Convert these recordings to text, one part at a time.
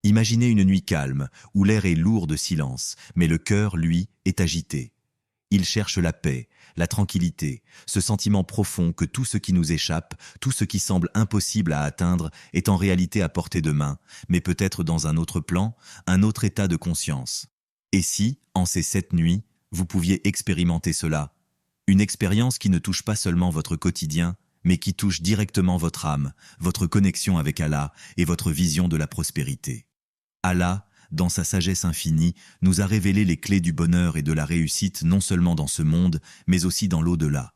Imaginez une nuit calme, où l'air est lourd de silence, mais le cœur, lui, est agité. Il cherche la paix, la tranquillité, ce sentiment profond que tout ce qui nous échappe, tout ce qui semble impossible à atteindre, est en réalité à portée de main, mais peut-être dans un autre plan, un autre état de conscience. Et si, en ces 7 nuits, vous pouviez expérimenter cela, une expérience qui ne touche pas seulement votre quotidien, mais qui touche directement votre âme, votre connexion avec Allah et votre vision de la prospérité. Allah, dans sa sagesse infinie, nous a révélé les clés du bonheur et de la réussite non seulement dans ce monde, mais aussi dans l'au-delà.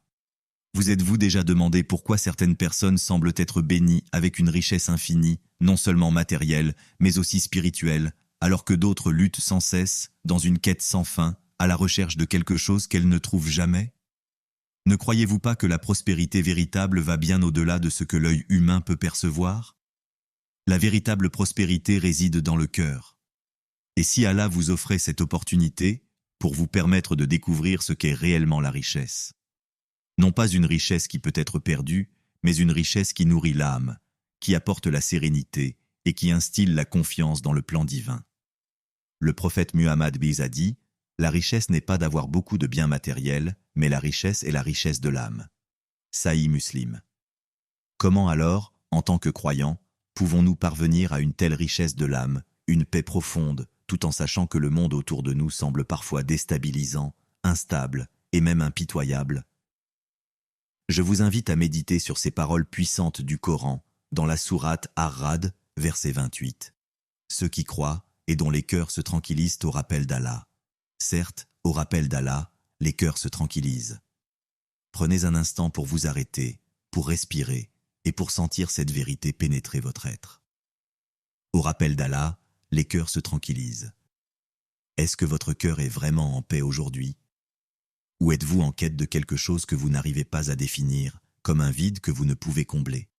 Vous êtes-vous déjà demandé pourquoi certaines personnes semblent être bénies avec une richesse infinie, non seulement matérielle, mais aussi spirituelle, alors que d'autres luttent sans cesse, dans une quête sans fin, à la recherche de quelque chose qu'elles ne trouvent jamais? Ne croyez-vous pas que la prospérité véritable va bien au-delà de ce que l'œil humain peut percevoir? La véritable prospérité réside dans le cœur. Et si Allah vous offrait cette opportunité, pour vous permettre de découvrir ce qu'est réellement la richesse? Non pas une richesse qui peut être perdue, mais une richesse qui nourrit l'âme, qui apporte la sérénité et qui instille la confiance dans le plan divin. Le prophète Muhammad a dit: la richesse n'est pas d'avoir beaucoup de biens matériels, mais la richesse est la richesse de l'âme. Sahih Muslim. Comment alors, en tant que croyants, pouvons-nous parvenir à une telle richesse de l'âme, une paix profonde, tout en sachant que le monde autour de nous semble parfois déstabilisant, instable et même impitoyable? Je vous invite à méditer sur ces paroles puissantes du Coran, dans la sourate Ar-Ra'd, verset 28. Ceux qui croient et dont les cœurs se tranquillisent au rappel d'Allah. Certes, au rappel d'Allah, les cœurs se tranquillisent. Prenez un instant pour vous arrêter, pour respirer et pour sentir cette vérité pénétrer votre être. Au rappel d'Allah, les cœurs se tranquillisent. Est-ce que votre cœur est vraiment en paix aujourd'hui? Ou êtes-vous en quête de quelque chose que vous n'arrivez pas à définir, comme un vide que vous ne pouvez combler?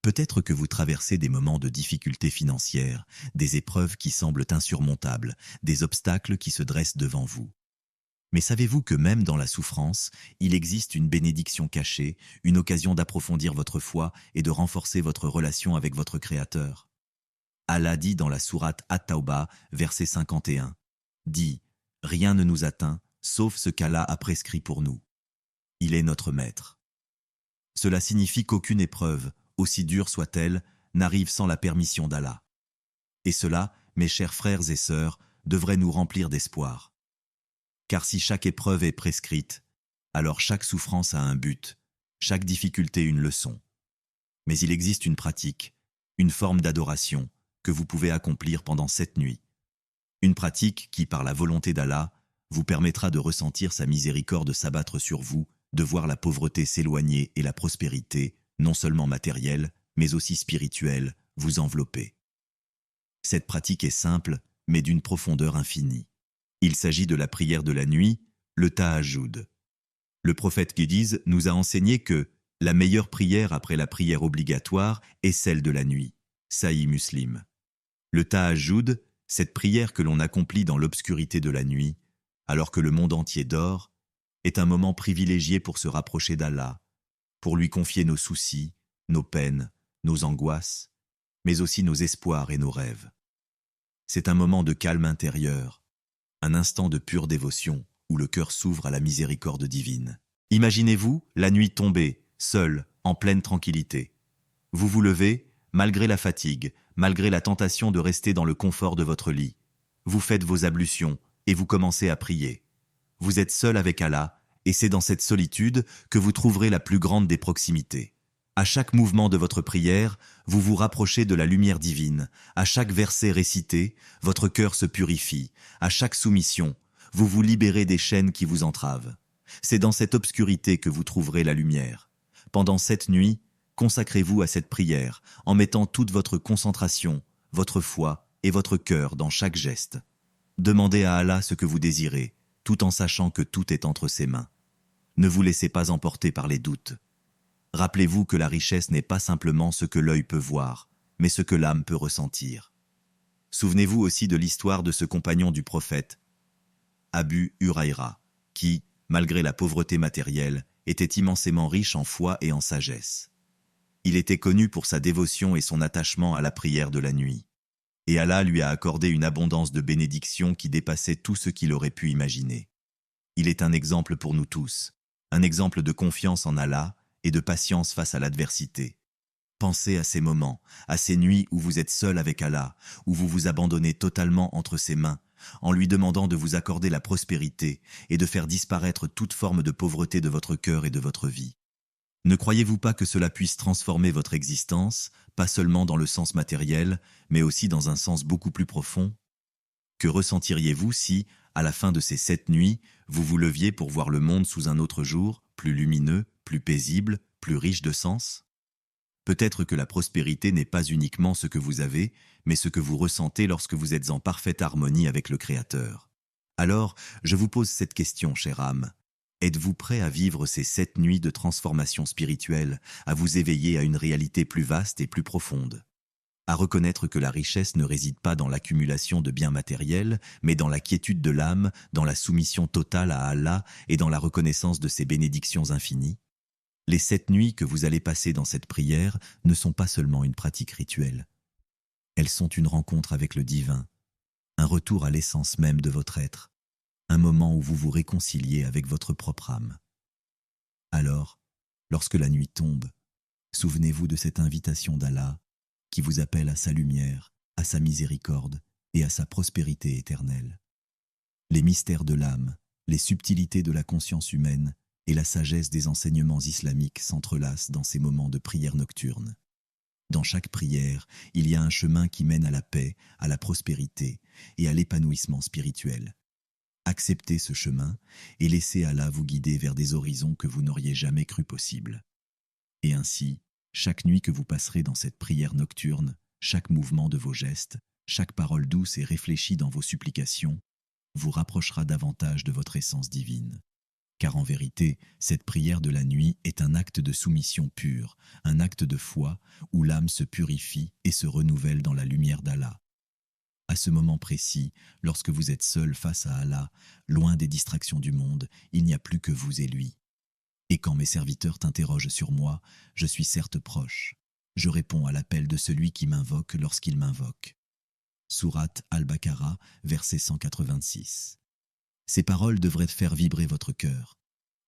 Peut-être que vous traversez des moments de difficultés financières, des épreuves qui semblent insurmontables, des obstacles qui se dressent devant vous. Mais savez-vous que même dans la souffrance, il existe une bénédiction cachée, une occasion d'approfondir votre foi et de renforcer votre relation avec votre Créateur? Allah dit dans la sourate At-Tawbah, verset 51, dit: « Rien ne nous atteint, sauf ce qu'Allah a prescrit pour nous. Il est notre maître. » Cela signifie qu'aucune épreuve, aussi dure soit-elle, n'arrive sans la permission d'Allah. Et cela, mes chers frères et sœurs, devrait nous remplir d'espoir. Car si chaque épreuve est prescrite, alors chaque souffrance a un but, chaque difficulté une leçon. Mais il existe une pratique, une forme d'adoration, que vous pouvez accomplir pendant cette nuit. Une pratique qui, par la volonté d'Allah, vous permettra de ressentir sa miséricorde s'abattre sur vous, de voir la pauvreté s'éloigner et la prospérité, non seulement matérielle, mais aussi spirituelle, vous envelopper. Cette pratique est simple, mais d'une profondeur infinie. Il s'agit de la prière de la nuit, le tahajjud. Le prophète Guédiz nous a enseigné que la meilleure prière après la prière obligatoire est celle de la nuit. Sahih Muslim. Le tahajjud, cette prière que l'on accomplit dans l'obscurité de la nuit, alors que le monde entier dort, est un moment privilégié pour se rapprocher d'Allah, pour lui confier nos soucis, nos peines, nos angoisses, mais aussi nos espoirs et nos rêves. C'est un moment de calme intérieur, un instant de pure dévotion où le cœur s'ouvre à la miséricorde divine. Imaginez-vous la nuit tombée, seule, en pleine tranquillité. Vous vous levez, malgré la fatigue, malgré la tentation de rester dans le confort de votre lit. Vous faites vos ablutions et vous commencez à prier. Vous êtes seul avec Allah, et c'est dans cette solitude que vous trouverez la plus grande des proximités. À chaque mouvement de votre prière, vous vous rapprochez de la lumière divine. À chaque verset récité, votre cœur se purifie. À chaque soumission, vous vous libérez des chaînes qui vous entravent. C'est dans cette obscurité que vous trouverez la lumière. Pendant cette nuit, consacrez-vous à cette prière en mettant toute votre concentration, votre foi et votre cœur dans chaque geste. Demandez à Allah ce que vous désirez, tout en sachant que tout est entre ses mains. Ne vous laissez pas emporter par les doutes. Rappelez-vous que la richesse n'est pas simplement ce que l'œil peut voir, mais ce que l'âme peut ressentir. Souvenez-vous aussi de l'histoire de ce compagnon du prophète, Abu Huraïra, qui, malgré la pauvreté matérielle, était immensément riche en foi et en sagesse. Il était connu pour sa dévotion et son attachement à la prière de la nuit. et Allah lui a accordé une abondance de bénédictions qui dépassait tout ce qu'il aurait pu imaginer. Il est un exemple pour nous tous, un exemple de confiance en Allah et de patience face à l'adversité. Pensez à ces moments, à ces nuits où vous êtes seul avec Allah, où vous vous abandonnez totalement entre ses mains, en lui demandant de vous accorder la prospérité et de faire disparaître toute forme de pauvreté de votre cœur et de votre vie. Ne croyez-vous pas que cela puisse transformer votre existence, pas seulement dans le sens matériel, mais aussi dans un sens beaucoup plus profond? Que ressentiriez-vous si, à la fin de ces 7 nuits, vous vous leviez pour voir le monde sous un autre jour, plus lumineux, plus paisible, plus riche de sens? Peut-être que la prospérité n'est pas uniquement ce que vous avez, mais ce que vous ressentez lorsque vous êtes en parfaite harmonie avec le Créateur. Alors, je vous pose cette question, chère âme. Êtes-vous prêt à vivre ces 7 nuits de transformation spirituelle, à vous éveiller à une réalité plus vaste et plus profonde? À reconnaître que la richesse ne réside pas dans l'accumulation de biens matériels, mais dans la quiétude de l'âme, dans la soumission totale à Allah et dans la reconnaissance de ses bénédictions infinies? Les 7 nuits que vous allez passer dans cette prière ne sont pas seulement une pratique rituelle. Elles sont une rencontre avec le divin, un retour à l'essence même de votre être, un moment où vous vous réconciliez avec votre propre âme. Alors, lorsque la nuit tombe, souvenez-vous de cette invitation d'Allah qui vous appelle à sa lumière, à sa miséricorde et à sa prospérité éternelle. Les mystères de l'âme, les subtilités de la conscience humaine et la sagesse des enseignements islamiques s'entrelacent dans ces moments de prière nocturne. Dans chaque prière, il y a un chemin qui mène à la paix, à la prospérité et à l'épanouissement spirituel. Acceptez ce chemin et laissez Allah vous guider vers des horizons que vous n'auriez jamais cru possibles. Et ainsi, chaque nuit que vous passerez dans cette prière nocturne, chaque mouvement de vos gestes, chaque parole douce et réfléchie dans vos supplications, vous rapprochera davantage de votre essence divine. Car en vérité, cette prière de la nuit est un acte de soumission pure, un acte de foi où l'âme se purifie et se renouvelle dans la lumière d'Allah. À ce moment précis, lorsque vous êtes seul face à Allah, loin des distractions du monde, il n'y a plus que vous et lui. Et quand mes serviteurs t'interrogent sur moi, je suis certes proche. Je réponds à l'appel de celui qui m'invoque lorsqu'il m'invoque. Sourate Al-Baqarah, verset 186. Ces paroles devraient faire vibrer votre cœur.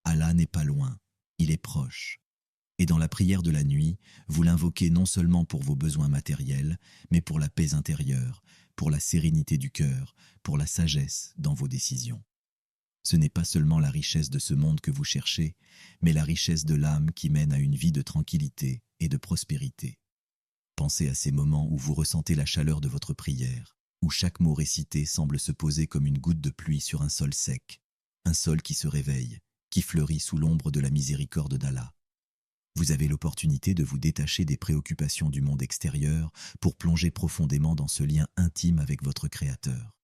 Allah n'est pas loin, il est proche. Et dans la prière de la nuit, vous l'invoquez non seulement pour vos besoins matériels, mais pour la paix intérieure, pour la sérénité du cœur, pour la sagesse dans vos décisions. Ce n'est pas seulement la richesse de ce monde que vous cherchez, mais la richesse de l'âme qui mène à une vie de tranquillité et de prospérité. Pensez à ces moments où vous ressentez la chaleur de votre prière, où chaque mot récité semble se poser comme une goutte de pluie sur un sol sec, un sol qui se réveille, qui fleurit sous l'ombre de la miséricorde d'Allah. Vous avez l'opportunité de vous détacher des préoccupations du monde extérieur pour plonger profondément dans ce lien intime avec votre Créateur.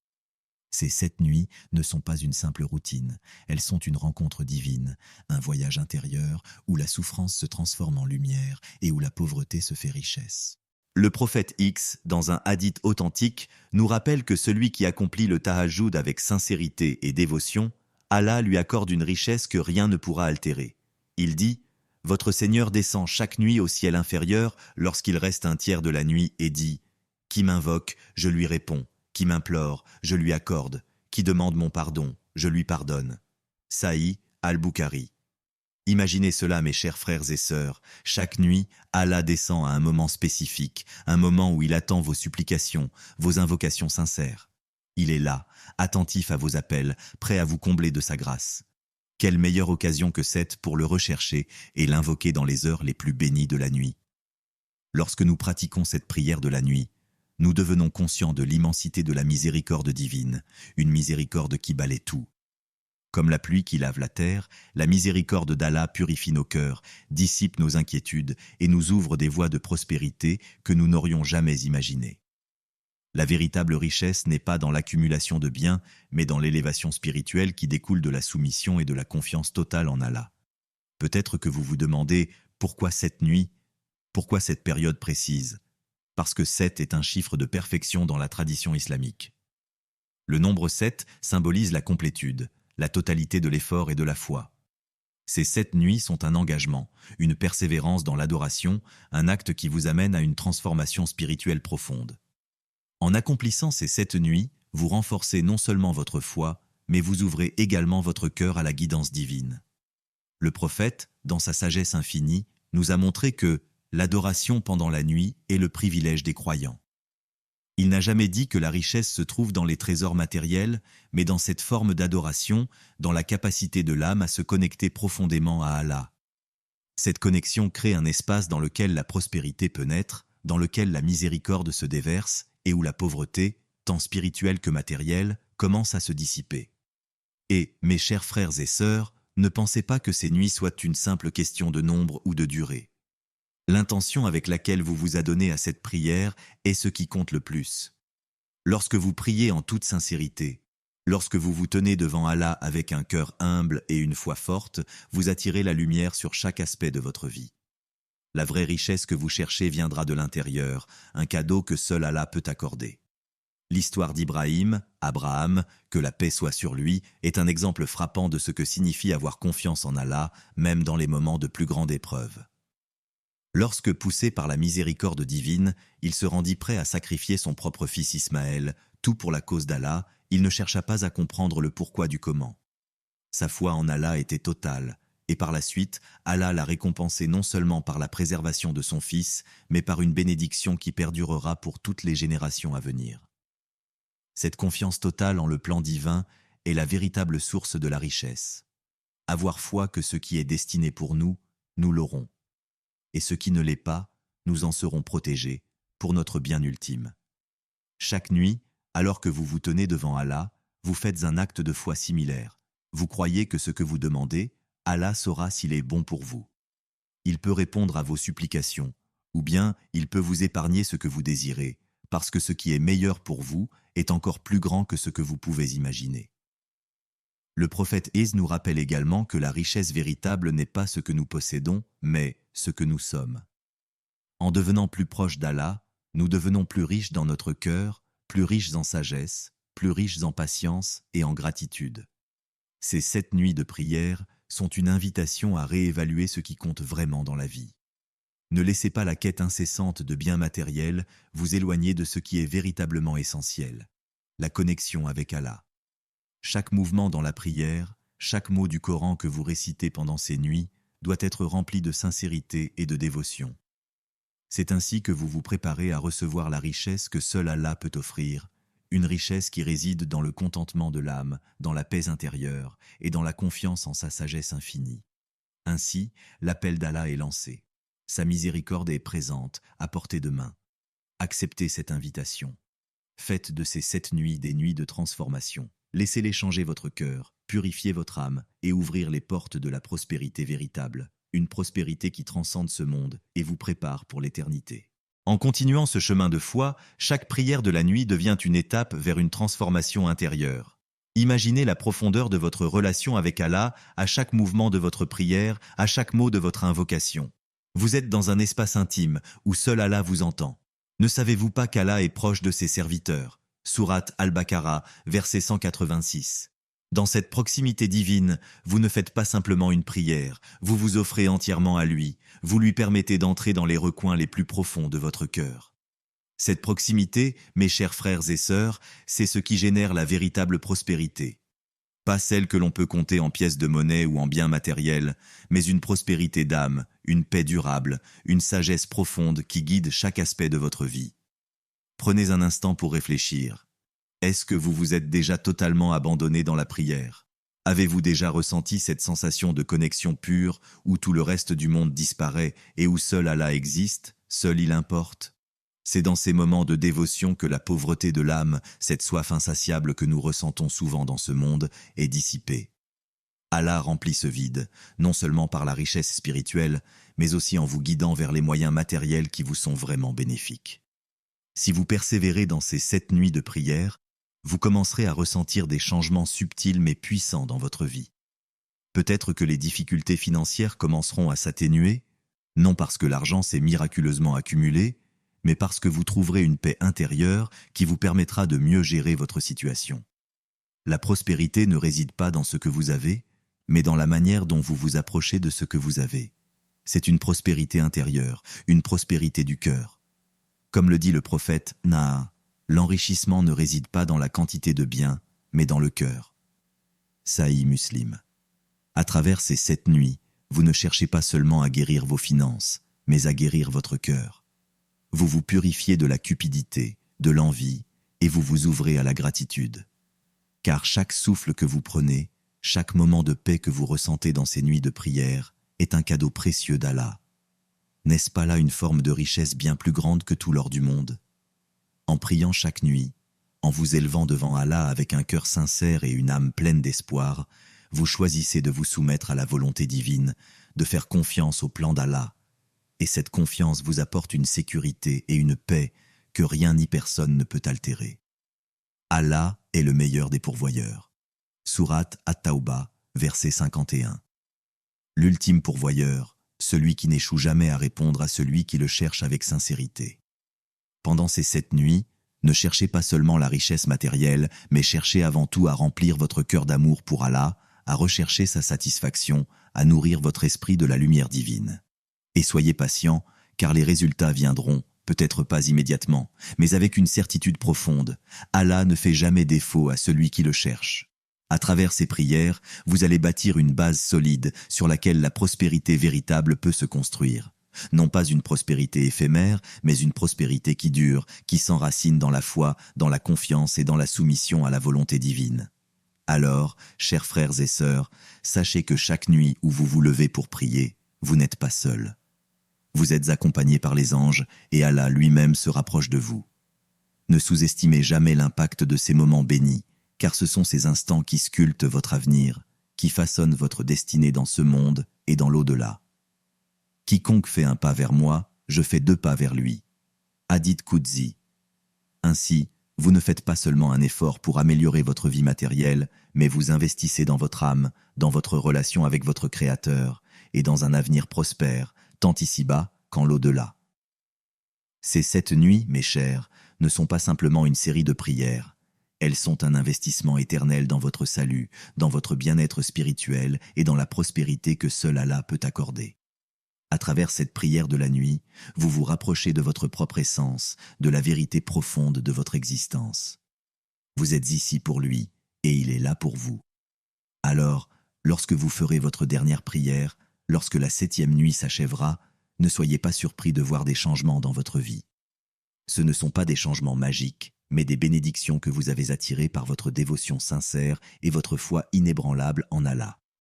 Ces 7 nuits ne sont pas une simple routine, elles sont une rencontre divine, un voyage intérieur où la souffrance se transforme en lumière et où la pauvreté se fait richesse. Le prophète X, dans un hadith authentique, nous rappelle que celui qui accomplit le tahajjud avec sincérité et dévotion, Allah lui accorde une richesse que rien ne pourra altérer. Il dit « Votre Seigneur descend chaque nuit au ciel inférieur lorsqu'il reste un tiers de la nuit et dit « Qui m'invoque, je lui réponds. Qui m'implore, je lui accorde. Qui demande mon pardon, je lui pardonne. » Sahih al-Bukhari. Imaginez cela, mes chers frères et sœurs. Chaque nuit, Allah descend à un moment spécifique, un moment où il attend vos supplications, vos invocations sincères. Il est là, attentif à vos appels, prêt à vous combler de sa grâce. Quelle meilleure occasion que cette pour le rechercher et l'invoquer dans les heures les plus bénies de la nuit. Lorsque nous pratiquons cette prière de la nuit, nous devenons conscients de l'immensité de la miséricorde divine, une miséricorde qui balaie tout. Comme la pluie qui lave la terre, la miséricorde d'Allah purifie nos cœurs, dissipe nos inquiétudes et nous ouvre des voies de prospérité que nous n'aurions jamais imaginées. La véritable richesse n'est pas dans l'accumulation de biens, mais dans l'élévation spirituelle qui découle de la soumission et de la confiance totale en Allah. Peut-être que vous vous demandez pourquoi cette nuit, pourquoi cette période précise? Parce que 7 est un chiffre de perfection dans la tradition islamique. Le nombre 7 symbolise la complétude, la totalité de l'effort et de la foi. Ces 7 nuits sont un engagement, une persévérance dans l'adoration, un acte qui vous amène à une transformation spirituelle profonde. En accomplissant ces 7 nuits, vous renforcez non seulement votre foi, mais vous ouvrez également votre cœur à la guidance divine. Le prophète, dans sa sagesse infinie, nous a montré que l'adoration pendant la nuit est le privilège des croyants. Il n'a jamais dit que la richesse se trouve dans les trésors matériels, mais dans cette forme d'adoration, dans la capacité de l'âme à se connecter profondément à Allah. Cette connexion crée un espace dans lequel la prospérité peut naître, dans lequel la miséricorde se déverse et où la pauvreté, tant spirituelle que matérielle, commence à se dissiper. Et, mes chers frères et sœurs, ne pensez pas que ces nuits soient une simple question de nombre ou de durée. L'intention avec laquelle vous vous adonnez à cette prière est ce qui compte le plus. Lorsque vous priez en toute sincérité, lorsque vous vous tenez devant Allah avec un cœur humble et une foi forte, vous attirez la lumière sur chaque aspect de votre vie. La vraie richesse que vous cherchez viendra de l'intérieur, un cadeau que seul Allah peut accorder. L'histoire d'Ibrahim, Abraham, que la paix soit sur lui, est un exemple frappant de ce que signifie avoir confiance en Allah, même dans les moments de plus grande épreuve. Lorsque, poussé par la miséricorde divine, il se rendit prêt à sacrifier son propre fils Ismaël, tout pour la cause d'Allah, il ne chercha pas à comprendre le pourquoi du comment. Sa foi en Allah était totale, et par la suite, Allah l'a récompensé non seulement par la préservation de son fils, mais par une bénédiction qui perdurera pour toutes les générations à venir. Cette confiance totale en le plan divin est la véritable source de la richesse. Avoir foi que ce qui est destiné pour nous, nous l'aurons. Et ce qui ne l'est pas, nous en serons protégés, pour notre bien ultime. Chaque nuit, alors que vous vous tenez devant Allah, vous faites un acte de foi similaire. Vous croyez que ce que vous demandez, Allah saura s'il est bon pour vous. Il peut répondre à vos supplications, ou bien il peut vous épargner ce que vous désirez, parce que ce qui est meilleur pour vous est encore plus grand que ce que vous pouvez imaginer. Le prophète Is nous rappelle également que la richesse véritable n'est pas ce que nous possédons, mais ce que nous sommes. En devenant plus proches d'Allah, nous devenons plus riches dans notre cœur, plus riches en sagesse, plus riches en patience et en gratitude. Ces 7 nuits de prière sont une invitation à réévaluer ce qui compte vraiment dans la vie. Ne laissez pas la quête incessante de biens matériels vous éloigner de ce qui est véritablement essentiel, la connexion avec Allah. Chaque mouvement dans la prière, chaque mot du Coran que vous récitez pendant ces nuits doit être rempli de sincérité et de dévotion. C'est ainsi que vous vous préparez à recevoir la richesse que seul Allah peut offrir, une richesse qui réside dans le contentement de l'âme, dans la paix intérieure et dans la confiance en sa sagesse infinie. Ainsi, l'appel d'Allah est lancé. Sa miséricorde est présente, à portée de main. Acceptez cette invitation. Faites de ces 7 nuits des nuits de transformation. Laissez-les changer votre cœur, purifier votre âme et ouvrir les portes de la prospérité véritable, une prospérité qui transcende ce monde et vous prépare pour l'éternité. En continuant ce chemin de foi, chaque prière de la nuit devient une étape vers une transformation intérieure. Imaginez la profondeur de votre relation avec Allah à chaque mouvement de votre prière, à chaque mot de votre invocation. Vous êtes dans un espace intime où seul Allah vous entend. Ne savez-vous pas qu'Allah est proche de ses serviteurs? Sourate Al-Baqarah, verset 186. Dans cette proximité divine, vous ne faites pas simplement une prière, vous vous offrez entièrement à lui, vous lui permettez d'entrer dans les recoins les plus profonds de votre cœur. Cette proximité, mes chers frères et sœurs, c'est ce qui génère la véritable prospérité. Pas celle que l'on peut compter en pièces de monnaie ou en biens matériels, mais une prospérité d'âme, une paix durable, une sagesse profonde qui guide chaque aspect de votre vie. Prenez un instant pour réfléchir. Est-ce que vous vous êtes déjà totalement abandonné dans la prière? Avez-vous déjà ressenti cette sensation de connexion pure où tout le reste du monde disparaît et où seul Allah existe, seul il importe? C'est dans ces moments de dévotion que la pauvreté de l'âme, cette soif insatiable que nous ressentons souvent dans ce monde, est dissipée. Allah remplit ce vide, non seulement par la richesse spirituelle, mais aussi en vous guidant vers les moyens matériels qui vous sont vraiment bénéfiques. Si vous persévérez dans ces 7 nuits de prière, vous commencerez à ressentir des changements subtils mais puissants dans votre vie. Peut-être que les difficultés financières commenceront à s'atténuer, non parce que l'argent s'est miraculeusement accumulé, mais parce que vous trouverez une paix intérieure qui vous permettra de mieux gérer votre situation. La prospérité ne réside pas dans ce que vous avez, mais dans la manière dont vous vous approchez de ce que vous avez. C'est une prospérité intérieure, une prospérité du cœur. Comme le dit le prophète Na'a, L'enrichissement ne réside pas dans la quantité de biens, mais dans le cœur. Sahih Muslim. À travers ces 7 nuits, vous ne cherchez pas seulement à guérir vos finances, mais à guérir votre cœur. Vous vous purifiez de la cupidité, de l'envie, et vous vous ouvrez à la gratitude. Car chaque souffle que vous prenez, chaque moment de paix que vous ressentez dans ces nuits de prière, est un cadeau précieux d'Allah. N'est-ce pas là une forme de richesse bien plus grande que tout l'or du monde? En priant chaque nuit, en vous élevant devant Allah avec un cœur sincère et une âme pleine d'espoir, vous choisissez de vous soumettre à la volonté divine, de faire confiance au plan d'Allah. Et cette confiance vous apporte une sécurité et une paix que rien ni personne ne peut altérer. Allah est le meilleur des pourvoyeurs. Sourate At-Tawbah, verset 51. L'ultime pourvoyeur, celui qui n'échoue jamais à répondre à celui qui le cherche avec sincérité. Pendant ces 7 nuits, ne cherchez pas seulement la richesse matérielle, mais cherchez avant tout à remplir votre cœur d'amour pour Allah, à rechercher sa satisfaction, à nourrir votre esprit de la lumière divine. Et soyez patient, car les résultats viendront, peut-être pas immédiatement, mais avec une certitude profonde. Allah ne fait jamais défaut à celui qui le cherche. À travers ces prières, vous allez bâtir une base solide sur laquelle la prospérité véritable peut se construire. Non pas une prospérité éphémère, mais une prospérité qui dure, qui s'enracine dans la foi, dans la confiance et dans la soumission à la volonté divine. Alors, chers frères et sœurs, sachez que chaque nuit où vous vous levez pour prier, vous n'êtes pas seuls. Vous êtes accompagnés par les anges et Allah lui-même se rapproche de vous. Ne sous-estimez jamais l'impact de ces moments bénis, car ce sont ces instants qui sculptent votre avenir, qui façonnent votre destinée dans ce monde et dans l'au-delà. Quiconque fait un pas vers moi, je fais 2 pas vers lui. Hadith Qudsi. Ainsi, vous ne faites pas seulement un effort pour améliorer votre vie matérielle, mais vous investissez dans votre âme, dans votre relation avec votre Créateur, et dans un avenir prospère, tant ici-bas qu'en l'au-delà. Ces 7 nuits, mes chers, ne sont pas simplement une série de prières. Elles sont un investissement éternel dans votre salut, dans votre bien-être spirituel et dans la prospérité que seul Allah peut accorder. À travers cette prière de la nuit, vous vous rapprochez de votre propre essence, de la vérité profonde de votre existence. Vous êtes ici pour lui, et il est là pour vous. Alors, lorsque vous ferez votre dernière prière, lorsque la 7e nuit s'achèvera, ne soyez pas surpris de voir des changements dans votre vie. Ce ne sont pas des changements magiques, mais des bénédictions que vous avez attirées par votre dévotion sincère et votre foi inébranlable en Allah.